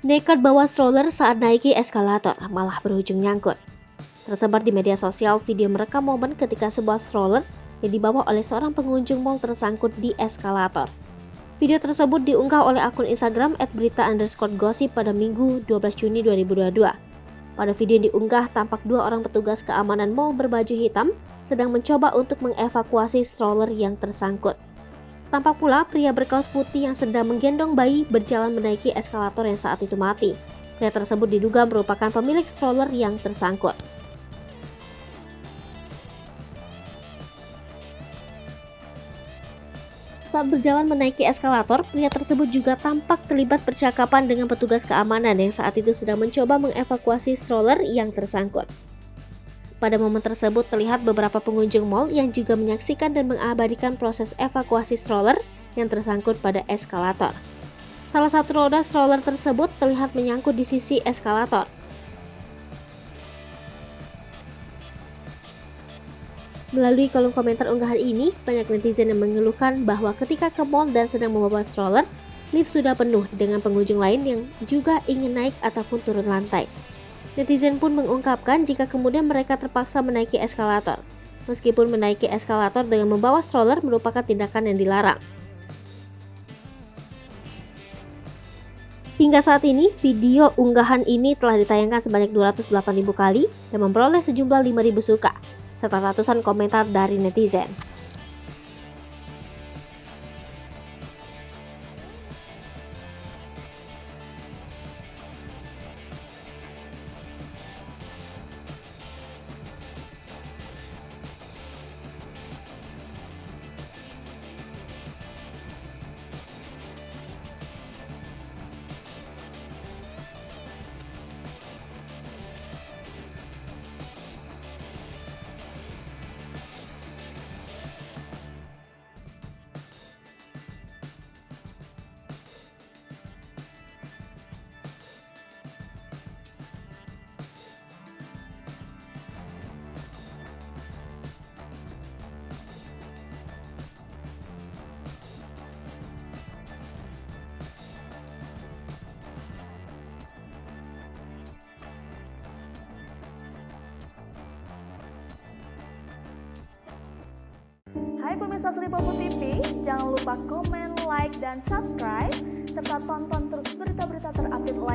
Nekat bawa stroller saat naiki eskalator, malah berujung nyangkut. Tersebar di media sosial video merekam momen ketika sebuah stroller yang dibawa oleh seorang pengunjung mal tersangkut di eskalator. Video tersebut diunggah oleh akun Instagram @berita_gosip pada Minggu 12 Juni 2022. Pada video yang diunggah, tampak dua orang petugas keamanan mal berbaju hitam sedang mencoba untuk mengevakuasi stroller yang tersangkut. Tampak pula pria berkaos putih yang sedang menggendong bayi berjalan menaiki eskalator yang saat itu mati. Pria tersebut diduga merupakan pemilik stroller yang tersangkut. Saat berjalan menaiki eskalator, pria tersebut juga tampak terlibat percakapan dengan petugas keamanan yang saat itu sedang mencoba mengevakuasi stroller yang tersangkut. Pada momen tersebut terlihat beberapa pengunjung mal yang juga menyaksikan dan mengabadikan proses evakuasi stroller yang tersangkut pada eskalator. Salah satu roda stroller tersebut terlihat menyangkut di sisi eskalator. Melalui kolom komentar unggahan ini, banyak netizen yang mengeluhkan bahwa ketika ke mall dan sedang membawa stroller, lift sudah penuh dengan pengunjung lain yang juga ingin naik ataupun turun lantai. Netizen pun mengungkapkan jika kemudian mereka terpaksa menaiki eskalator. Meskipun menaiki eskalator dengan membawa stroller merupakan tindakan yang dilarang. Hingga saat ini, video unggahan ini telah ditayangkan sebanyak 208.000 kali dan memperoleh sejumlah 5.000 suka, serta ratusan komentar dari netizen. Hai pemirsa Sri Popo TV, jangan lupa komen, like, dan subscribe, serta tonton terus berita-berita terupdate lainnya.